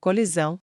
Colisão.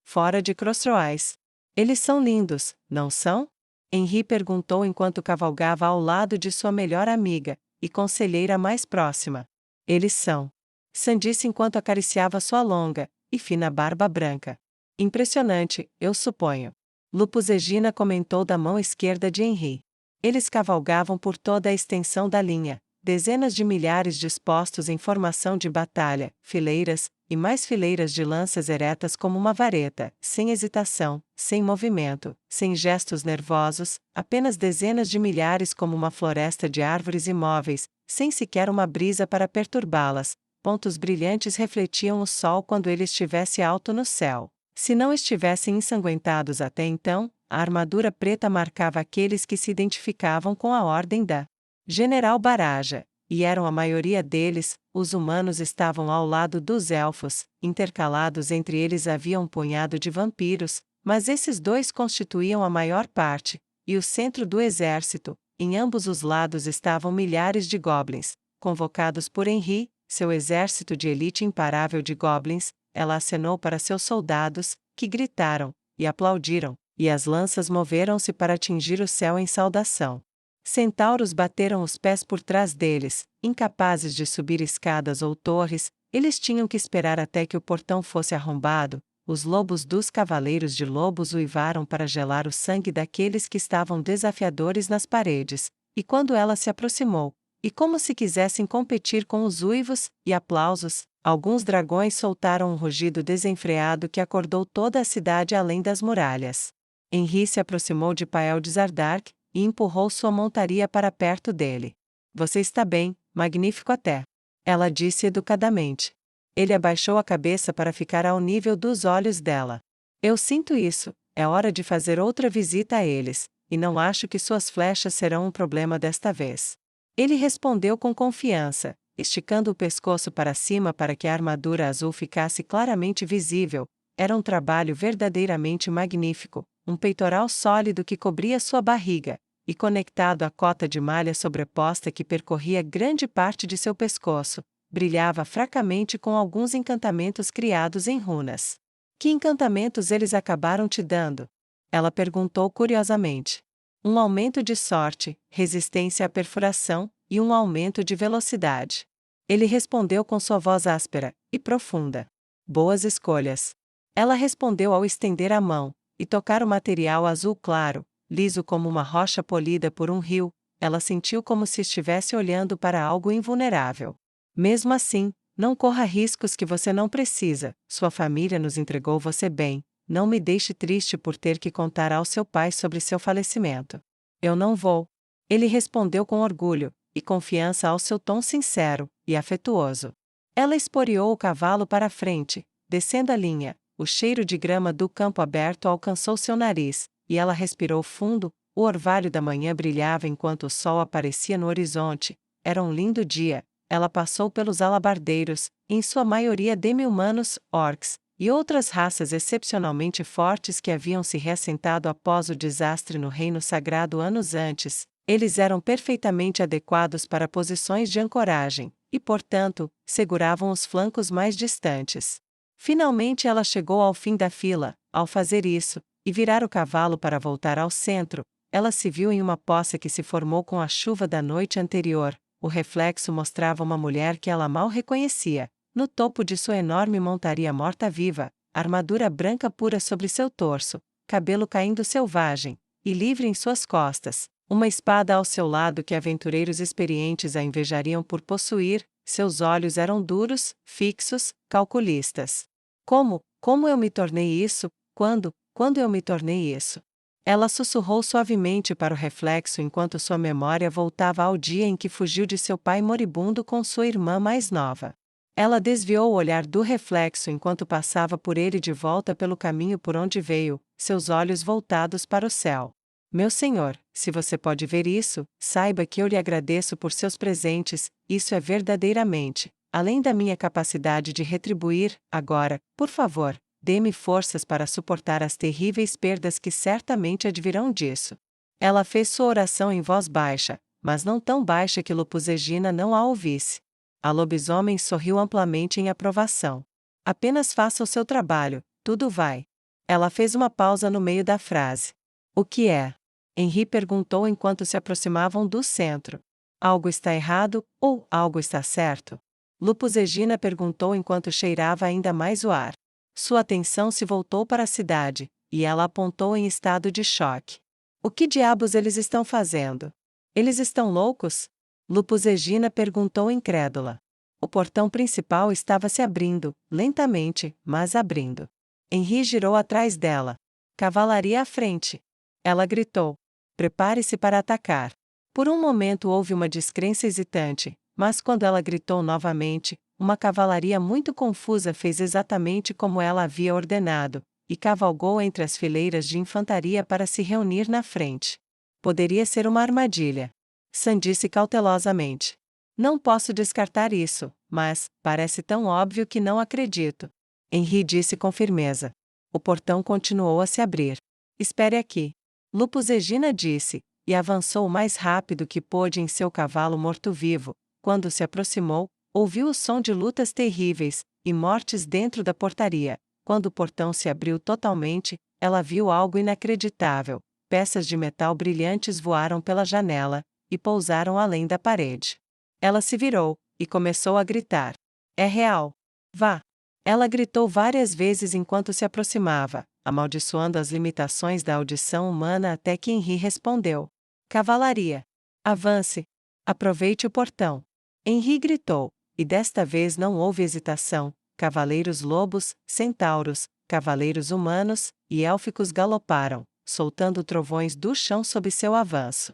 Fora de Crossroads. Eles são lindos, não são? Henry perguntou enquanto cavalgava ao lado de sua melhor amiga e conselheira mais próxima. Eles são. Sam disse enquanto acariciava sua longa e fina barba branca. Impressionante, eu suponho. Lupus Egina comentou da mão esquerda de Henry. Eles cavalgavam por toda a extensão da linha, dezenas de milhares dispostos em formação de batalha, fileiras, e mais fileiras de lanças eretas como uma vareta, sem hesitação, sem movimento, sem gestos nervosos, apenas dezenas de milhares como uma floresta de árvores imóveis, sem sequer uma brisa para perturbá-las. Pontos brilhantes refletiam o sol quando ele estivesse alto no céu. Se não estivessem ensanguentados até então, a armadura preta marcava aqueles que se identificavam com a ordem da General Baraja, e eram a maioria deles. Os humanos estavam ao lado dos elfos, intercalados entre eles havia um punhado de vampiros, mas esses dois constituíam a maior parte, e o centro do exército. Em ambos os lados estavam milhares de goblins, convocados por Henry, seu exército de elite imparável de goblins. Ela acenou para seus soldados, que gritaram e aplaudiram, e as lanças moveram-se para atingir o céu em saudação. Centauros bateram os pés por trás deles, incapazes de subir escadas ou torres. Eles tinham que esperar até que o portão fosse arrombado. Os lobos dos cavaleiros de lobos uivaram para gelar o sangue daqueles que estavam desafiadores nas paredes, e quando ela se aproximou, e como se quisessem competir com os uivos e aplausos, alguns dragões soltaram um rugido desenfreado que acordou toda a cidade além das muralhas. Henry se aproximou de Pael de Zardark e empurrou sua montaria para perto dele. Você está bem, magnífico até. Ela disse educadamente. Ele abaixou a cabeça para ficar ao nível dos olhos dela. Eu sinto isso, é hora de fazer outra visita a eles, e não acho que suas flechas serão um problema desta vez. Ele respondeu com confiança, esticando o pescoço para cima para que a armadura azul ficasse claramente visível. Era um trabalho verdadeiramente magnífico, um peitoral sólido que cobria sua barriga, e conectado à cota de malha sobreposta que percorria grande parte de seu pescoço, brilhava fracamente com alguns encantamentos criados em runas. Que encantamentos eles acabaram te dando? Ela perguntou curiosamente. Um aumento de sorte, resistência à perfuração, e um aumento de velocidade. Ele respondeu com sua voz áspera e profunda. Boas escolhas. Ela respondeu ao estender a mão e tocar o material azul claro, liso como uma rocha polida por um rio. Ela sentiu como se estivesse olhando para algo invulnerável. Mesmo assim, não corra riscos que você não precisa. Sua família nos entregou você bem. Não me deixe triste por ter que contar ao seu pai sobre seu falecimento. Eu não vou. Ele respondeu com orgulho e confiança ao seu tom sincero e afetuoso. Ela esporeou o cavalo para a frente, descendo a linha. O cheiro de grama do campo aberto alcançou seu nariz, e ela respirou fundo. O orvalho da manhã brilhava enquanto o sol aparecia no horizonte. Era um lindo dia. Ela passou pelos alabardeiros, em sua maioria demi-humanos, orcs, e outras raças excepcionalmente fortes que haviam se reassentado após o desastre no Reino Sagrado anos antes. Eles eram perfeitamente adequados para posições de ancoragem, e portanto, seguravam os flancos mais distantes. Finalmente ela chegou ao fim da fila. Ao fazer isso, e virar o cavalo para voltar ao centro, ela se viu em uma poça que se formou com a chuva da noite anterior. O reflexo mostrava uma mulher que ela mal reconhecia. No topo de sua enorme montaria morta-viva, armadura branca pura sobre seu torso, cabelo caindo selvagem e livre em suas costas, uma espada ao seu lado que aventureiros experientes a invejariam por possuir. Seus olhos eram duros, fixos, calculistas. Como eu me tornei isso? Quando eu me tornei isso? Ela sussurrou suavemente para o reflexo enquanto sua memória voltava ao dia em que fugiu de seu pai moribundo com sua irmã mais nova. Ela desviou o olhar do reflexo enquanto passava por ele de volta pelo caminho por onde veio, seus olhos voltados para o céu. Meu senhor, se você pode ver isso, saiba que eu lhe agradeço por seus presentes. Isso é verdadeiramente, além da minha capacidade de retribuir. Agora, por favor, dê-me forças para suportar as terríveis perdas que certamente advirão disso. Ela fez sua oração em voz baixa, mas não tão baixa que Lupus Egina não a ouvisse. A lobisomem sorriu amplamente em aprovação. Apenas faça o seu trabalho, tudo vai. Ela fez uma pausa no meio da frase. O que é? Henri perguntou enquanto se aproximavam do centro. Algo está errado, ou algo está certo? Lupus Egina perguntou enquanto cheirava ainda mais o ar. Sua atenção se voltou para a cidade, e ela apontou em estado de choque. O que diabos eles estão fazendo? Eles estão loucos? Lupus Egina perguntou incrédula. O portão principal estava se abrindo, lentamente, mas abrindo. Henri girou atrás dela. Cavalaria à frente. Ela gritou. Prepare-se para atacar. Por um momento houve uma descrença hesitante, mas quando ela gritou novamente, uma cavalaria muito confusa fez exatamente como ela havia ordenado, e cavalgou entre as fileiras de infantaria para se reunir na frente. Poderia ser uma armadilha. Sam disse cautelosamente. Não posso descartar isso, mas parece tão óbvio que não acredito. Henri disse com firmeza. O portão continuou a se abrir. Espere aqui. Lupus Egina disse, e avançou o mais rápido que pôde em seu cavalo morto-vivo. Quando se aproximou, ouviu o som de lutas terríveis, e mortes dentro da portaria. Quando o portão se abriu totalmente, ela viu algo inacreditável. Peças de metal brilhantes voaram pela janela, e pousaram além da parede. Ela se virou, e começou a gritar. É real. Vá! Ela gritou várias vezes enquanto se aproximava, amaldiçoando as limitações da audição humana até que Henri respondeu. Cavalaria! Avance! Aproveite o portão! Henri gritou, e desta vez não houve hesitação. Cavaleiros lobos, centauros, cavaleiros humanos e élficos galoparam, soltando trovões do chão sob seu avanço.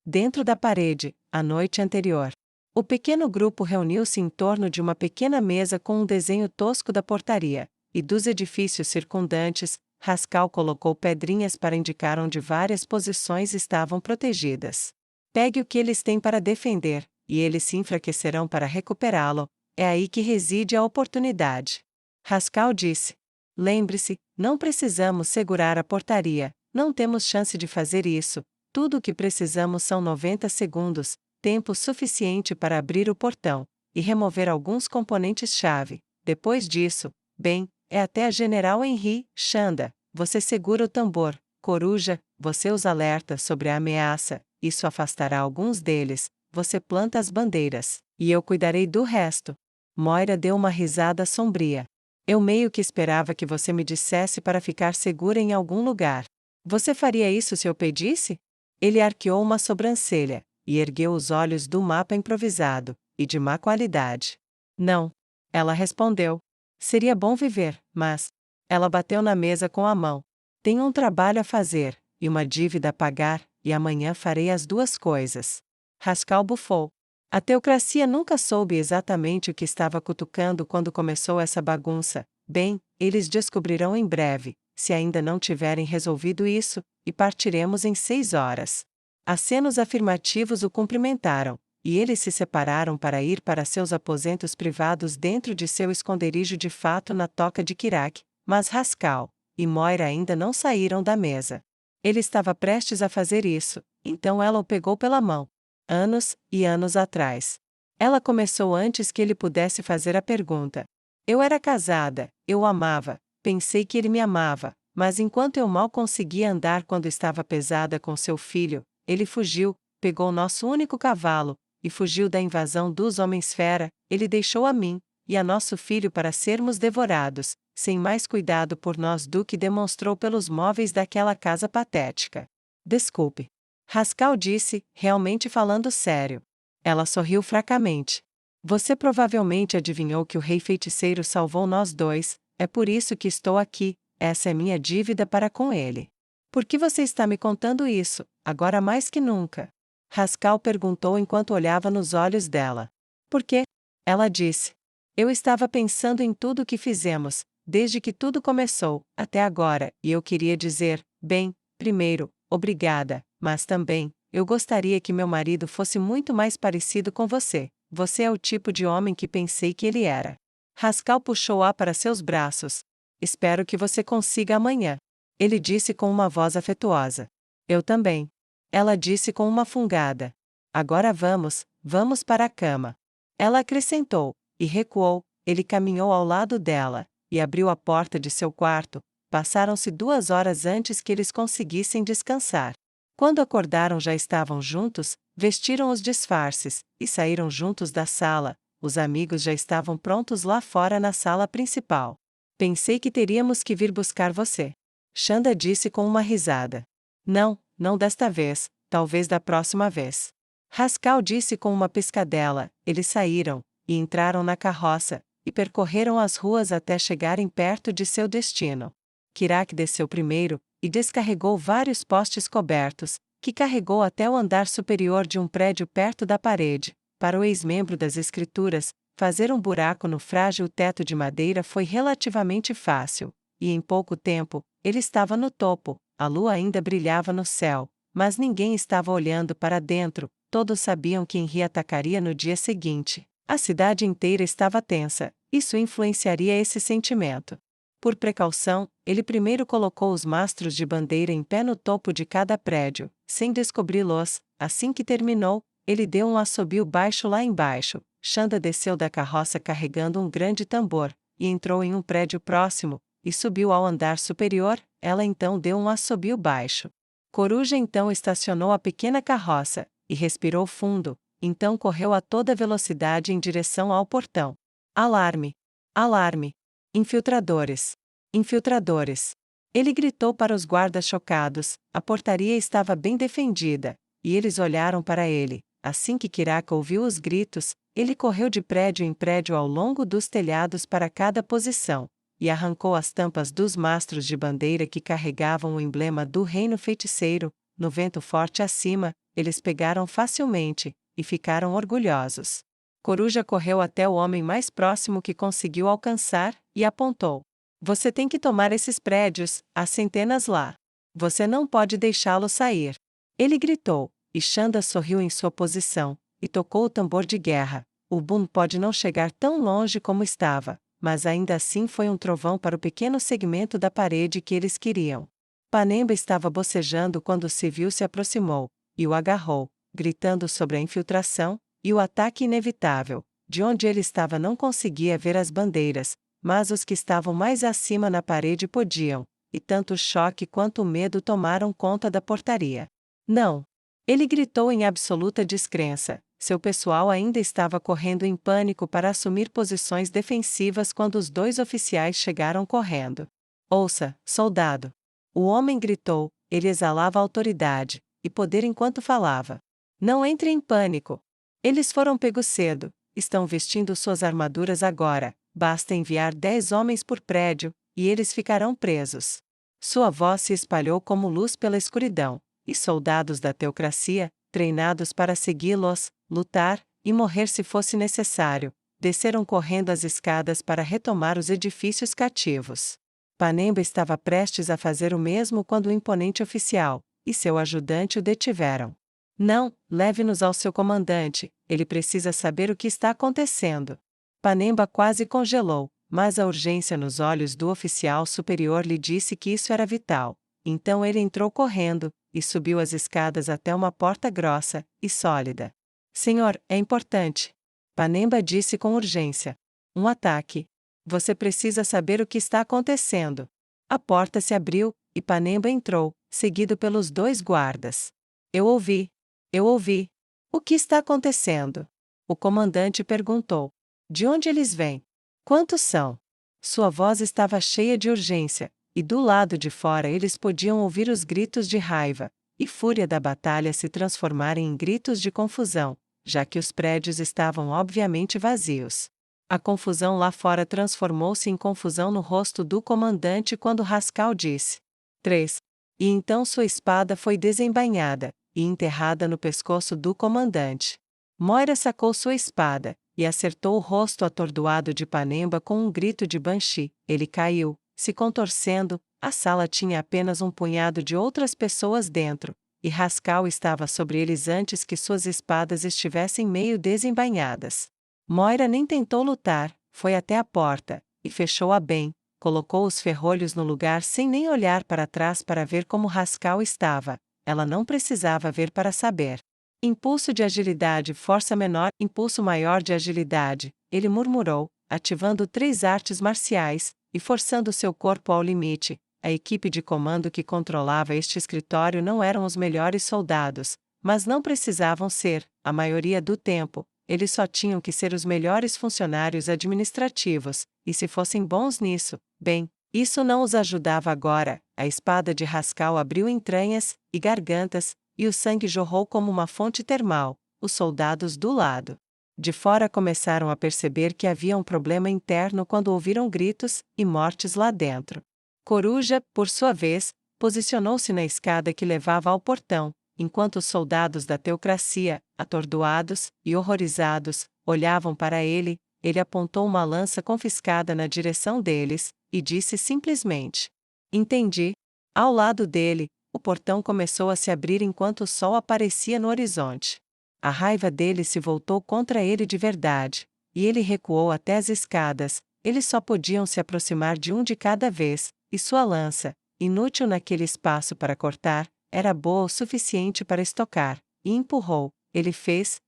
Dentro da parede, a noite anterior. O pequeno grupo reuniu-se em torno de uma pequena mesa com um desenho tosco da portaria, e dos edifícios circundantes. Rascal colocou pedrinhas para indicar onde várias posições estavam protegidas. Pegue o que eles têm para defender, e eles se enfraquecerão para recuperá-lo. É aí que reside a oportunidade. Rascal disse. Lembre-se, não precisamos segurar a portaria, não temos chance de fazer isso. Tudo o que precisamos são 90 segundos, tempo suficiente para abrir o portão e remover alguns componentes-chave. Depois disso, bem, é até a General Henri. Xanda, você segura o tambor. Coruja, você os alerta sobre a ameaça, isso afastará alguns deles. Você planta as bandeiras, e eu cuidarei do resto. Moira deu uma risada sombria. Eu meio que esperava que você me dissesse para ficar segura em algum lugar. Você faria isso se eu pedisse? Ele arqueou uma sobrancelha, e ergueu os olhos do mapa improvisado, e de má qualidade. Não. Ela respondeu. Seria bom viver, mas... Ela bateu na mesa com a mão. Tenho um trabalho a fazer, e uma dívida a pagar, e amanhã farei as duas coisas. Rascal bufou. A teocracia nunca soube exatamente o que estava cutucando quando começou essa bagunça. Bem, eles descobrirão em breve, se ainda não tiverem resolvido isso, e partiremos em 6 horas. Acenos afirmativos o cumprimentaram, e eles se separaram para ir para seus aposentos privados dentro de seu esconderijo de fato na toca de Kirak, mas Rascal e Moira ainda não saíram da mesa. Ele estava prestes a fazer isso, então ela o pegou pela mão. Anos e anos atrás. Ela começou antes que ele pudesse fazer a pergunta. Eu era casada, eu o amava, pensei que ele me amava, mas enquanto eu mal conseguia andar quando estava pesada com seu filho, ele fugiu, pegou nosso único cavalo, e fugiu da invasão dos homens-fera. Ele deixou a mim e a nosso filho para sermos devorados, sem mais cuidado por nós do que demonstrou pelos móveis daquela casa patética. Desculpe. Rascal disse, realmente falando sério. Ela sorriu fracamente. Você provavelmente adivinhou que o rei feiticeiro salvou nós dois, é por isso que estou aqui, essa é minha dívida para com ele. Por que você está me contando isso, agora mais que nunca? Rascal perguntou enquanto olhava nos olhos dela. Por quê? Ela disse. Eu estava pensando em tudo o que fizemos, desde que tudo começou, até agora, e eu queria dizer, bem, primeiro, obrigada, mas também, eu gostaria que meu marido fosse muito mais parecido com você. Você é o tipo de homem que pensei que ele era. Rascal puxou-a para seus braços. Espero que você consiga amanhã. Ele disse com uma voz afetuosa. Eu também. Ela disse com uma fungada. Agora vamos para a cama. Ela acrescentou, e recuou, Ele caminhou ao lado dela, e abriu a porta de seu quarto. Passaram-se 2 horas antes que eles conseguissem descansar. Quando acordaram já estavam juntos, vestiram os disfarces, e saíram juntos da sala. Os amigos já estavam prontos lá fora na sala principal. Pensei que teríamos que vir buscar você. Chanda disse com uma risada. Não, não desta vez, talvez da próxima vez. Haskell disse com uma piscadela. Eles saíram, e entraram na carroça, e percorreram as ruas até chegarem perto de seu destino. Kirak desceu primeiro, e descarregou vários postes cobertos, que carregou até o andar superior de um prédio perto da parede. Para o ex-membro das escrituras, fazer um buraco no frágil teto de madeira foi relativamente fácil, e em pouco tempo, ele estava no topo. A lua ainda brilhava no céu, mas ninguém estava olhando para dentro. Todos sabiam que Henry atacaria no dia seguinte. A cidade inteira estava tensa. Isso influenciaria esse sentimento. Por precaução, ele primeiro colocou os mastros de bandeira em pé no topo de cada prédio, sem descobri-los. Assim que terminou, ele deu um assobio baixo lá embaixo. Chanda desceu da carroça carregando um grande tambor, e entrou em um prédio próximo, e subiu ao andar superior. Ela então deu um assobio baixo. Coruja então estacionou a pequena carroça, e respirou fundo, então correu a toda velocidade em direção ao portão. Alarme! Alarme! Infiltradores! Infiltradores! Ele gritou para os guardas chocados. A portaria estava bem defendida, e eles olharam para ele. Assim que Kirak ouviu os gritos, ele correu de prédio em prédio ao longo dos telhados para cada posição, e arrancou as tampas dos mastros de bandeira que carregavam o emblema do reino feiticeiro. No vento forte acima, eles pegaram facilmente, e ficaram orgulhosos. Coruja correu até o homem mais próximo que conseguiu alcançar, e apontou. Você tem que tomar esses prédios, há centenas lá. Você não pode deixá-lo sair. Ele gritou, e Chanda sorriu em sua posição, e tocou o tambor de guerra. O boom pode não chegar tão longe como estava, mas ainda assim foi um trovão para o pequeno segmento da parede que eles queriam. Panemba estava bocejando quando o civil se aproximou, e o agarrou, gritando sobre a infiltração, e o ataque inevitável. De onde ele estava não conseguia ver as bandeiras, mas os que estavam mais acima na parede podiam, e tanto o choque quanto o medo tomaram conta da portaria. Não! Ele gritou em absoluta descrença. Seu pessoal ainda estava correndo em pânico para assumir posições defensivas quando os 2 oficiais chegaram correndo. Ouça, soldado! O homem gritou, ele exalava autoridade e poder enquanto falava. Não entre em pânico. Eles foram pegos cedo, estão vestindo suas armaduras agora, basta enviar 10 homens por prédio, e eles ficarão presos. Sua voz se espalhou como luz pela escuridão, e soldados da teocracia, treinados para segui-los, lutar, e morrer se fosse necessário, desceram correndo as escadas para retomar os edifícios cativos. Panemba estava prestes a fazer o mesmo quando o imponente oficial e seu ajudante o detiveram. Não, leve-nos ao seu comandante, ele precisa saber o que está acontecendo. Panemba quase congelou, mas a urgência nos olhos do oficial superior lhe disse que isso era vital. Então ele entrou correndo, e subiu as escadas até uma porta grossa e sólida. Senhor, é importante. Panemba disse com urgência. Um ataque. Você precisa saber o que está acontecendo. A porta se abriu, e Panemba entrou, seguido pelos 2 guardas. Eu ouvi. Eu ouvi. O que está acontecendo? O comandante perguntou. De onde eles vêm? Quantos são? Sua voz estava cheia de urgência, e do lado de fora eles podiam ouvir os gritos de raiva e fúria da batalha se transformarem em gritos de confusão, já que os prédios estavam obviamente vazios. A confusão lá fora transformou-se em confusão no rosto do comandante quando Haskell disse: 3. E então sua espada foi desembainhada e enterrada no pescoço do comandante. Moira sacou sua espada e acertou o rosto atordoado de Panemba com um grito de Banshee. Ele caiu, se contorcendo. A sala tinha apenas um punhado de outras pessoas dentro, e Haskell estava sobre eles antes que suas espadas estivessem meio desembainhadas. Moira nem tentou lutar, foi até a porta, e fechou-a bem, colocou os ferrolhos no lugar sem nem olhar para trás para ver como Haskell estava. Ela não precisava ver para saber. Impulso de agilidade, força menor, impulso maior de agilidade, ele murmurou, ativando 3 artes marciais, e forçando seu corpo ao limite. A equipe de comando que controlava este escritório não eram os melhores soldados, mas não precisavam ser, a maioria do tempo, eles só tinham que ser os melhores funcionários administrativos, e se fossem bons nisso, bem, isso não os ajudava agora. A espada de Haskell abriu entranhas e gargantas, e o sangue jorrou como uma fonte termal. Os soldados do lado de fora começaram a perceber que havia um problema interno quando ouviram gritos e mortes lá dentro. Coruja, por sua vez, posicionou-se na escada que levava ao portão, enquanto os soldados da teocracia, atordoados e horrorizados, olhavam para ele. Ele apontou uma lança confiscada na direção deles, e disse simplesmente: "Entendi." Ao lado dele, o portão começou a se abrir enquanto o sol aparecia no horizonte. A raiva dele se voltou contra ele de verdade, e ele recuou até as escadas. Eles só podiam se aproximar de um de cada vez, e sua lança, inútil naquele espaço para cortar, era boa o suficiente para estocar, e empurrou.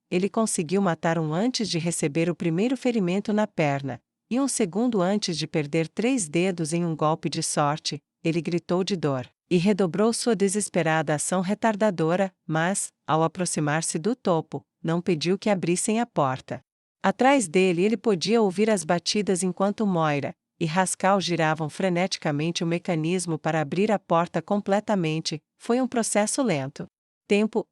Ele conseguiu matar um antes de receber o primeiro ferimento na perna, e um segundo antes de perder 3 dedos em um golpe de sorte. Ele gritou de dor, e redobrou sua desesperada ação retardadora, mas, ao aproximar-se do topo, não pediu que abrissem a porta. Atrás dele ele podia ouvir as batidas enquanto Moira e Haskell giravam freneticamente o mecanismo para abrir a porta completamente. Foi um processo lento.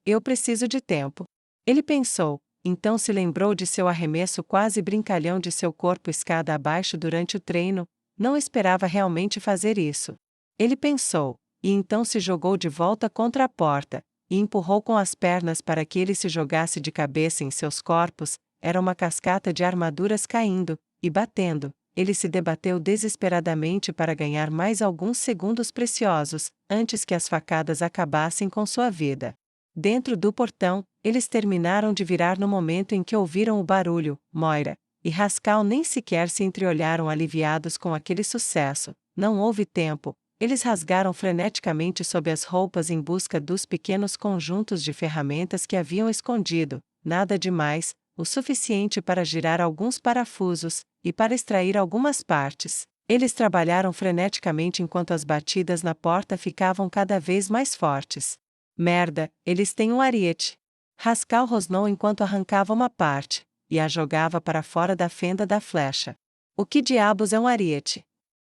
Eu preciso de tempo. Ele pensou, então se lembrou de seu arremesso quase brincalhão de seu corpo escada abaixo durante o treino. Não esperava realmente fazer isso. Ele pensou, e então se jogou de volta contra a porta, e empurrou com as pernas para que ele se jogasse de cabeça em seus corpos. Era uma cascata de armaduras caindo e batendo. Ele se debateu desesperadamente para ganhar mais alguns segundos preciosos, antes que as facadas acabassem com sua vida. Dentro do portão, eles terminaram de virar no momento em que ouviram o barulho. Moira e Haskell nem sequer se entreolharam aliviados com aquele sucesso. Não houve tempo. Eles rasgaram freneticamente sob as roupas em busca dos pequenos conjuntos de ferramentas que haviam escondido. Nada demais, o suficiente para girar alguns parafusos, e para extrair algumas partes. Eles trabalharam freneticamente enquanto as batidas na porta ficavam cada vez mais fortes. Merda, eles têm um ariete. Haskell rosnou enquanto arrancava uma parte, e a jogava para fora da fenda da flecha. O que diabos é um ariete?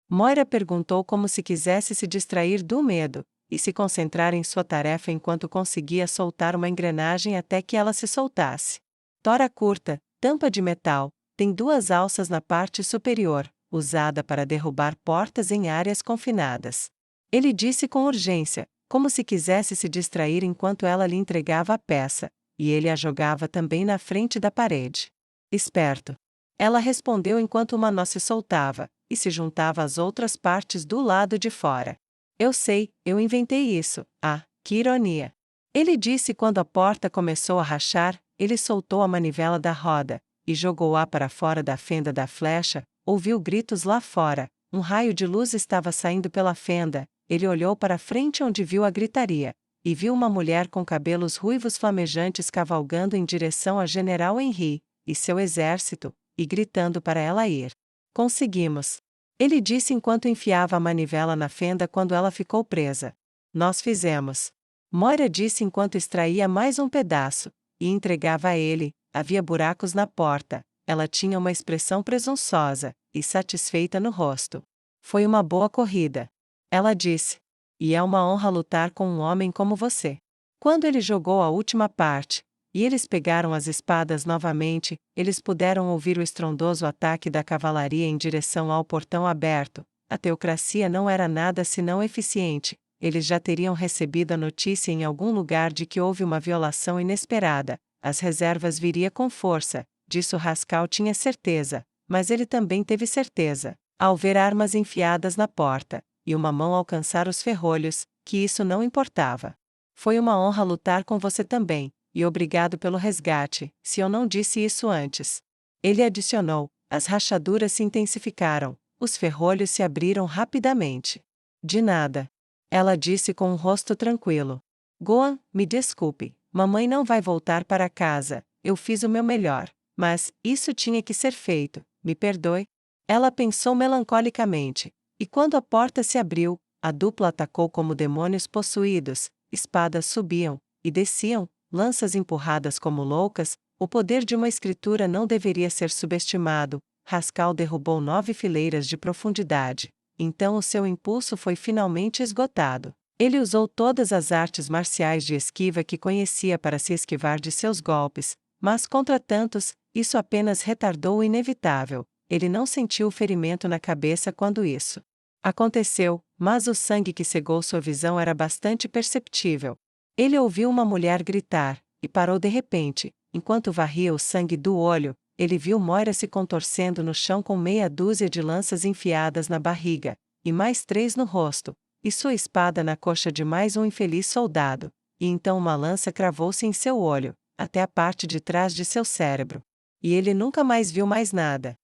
Moira perguntou como se quisesse se distrair do medo, e se concentrar em sua tarefa enquanto conseguia soltar uma engrenagem até que ela se soltasse. Tora curta, tampa de metal, tem 2 alças na parte superior, usada para derrubar portas em áreas confinadas. Ele disse com urgência, como se quisesse se distrair enquanto ela lhe entregava a peça, e ele a jogava também na frente da parede. Esperto. Ela respondeu enquanto uma nó se soltava, e se juntava às outras partes do lado de fora. Eu sei, eu inventei isso. Ah, que ironia. Ele disse quando a porta começou a rachar. Ele soltou a manivela da roda, e jogou-a para fora da fenda da flecha. Ouviu gritos lá fora. Um raio de luz estava saindo pela fenda. Ele olhou para frente onde viu a gritaria, e viu uma mulher com cabelos ruivos flamejantes cavalgando em direção a General Henry e seu exército, e gritando para ela ir. Conseguimos. Ele disse enquanto enfiava a manivela na fenda quando ela ficou presa. Nós fizemos. Moira disse enquanto extraía mais um pedaço, e entregava a ele. Havia buracos na porta. Ela tinha uma expressão presunçosa e satisfeita no rosto. Foi uma boa corrida. Ela disse. E é uma honra lutar com um homem como você. Quando ele jogou a última parte, e eles pegaram as espadas novamente, eles puderam ouvir o estrondoso ataque da cavalaria em direção ao portão aberto. A teocracia não era nada senão eficiente. Eles já teriam recebido a notícia em algum lugar de que houve uma violação inesperada. As reservas viria com força, disso Haskell tinha certeza, mas ele também teve certeza, ao ver armas enfiadas na porta, e uma mão alcançar os ferrolhos, que isso não importava. Foi uma honra lutar com você também, e obrigado pelo resgate, se eu não disse isso antes. Ele adicionou, as rachaduras se intensificaram, os ferrolhos se abriram rapidamente. De nada. Ela disse com um rosto tranquilo. Gohan, me desculpe, mamãe não vai voltar para casa, eu fiz o meu melhor. Mas, isso tinha que ser feito, me perdoe. Ela pensou melancolicamente, e quando a porta se abriu, a dupla atacou como demônios possuídos, espadas subiam e desciam, lanças empurradas como loucas. O poder de uma escritura não deveria ser subestimado. Rascal derrubou 9 fileiras de profundidade. Então o seu impulso foi finalmente esgotado. Ele usou todas as artes marciais de esquiva que conhecia para se esquivar de seus golpes, mas contra tantos, isso apenas retardou o inevitável. Ele não sentiu o ferimento na cabeça quando isso aconteceu, mas o sangue que cegou sua visão era bastante perceptível. Ele ouviu uma mulher gritar, e parou de repente. Enquanto varria o sangue do olho, ele viu Moira se contorcendo no chão com meia dúzia de lanças enfiadas na barriga, e mais 3 no rosto, e sua espada na coxa de mais um infeliz soldado. E então uma lança cravou-se em seu olho, até a parte de trás de seu cérebro. E ele nunca mais viu mais nada.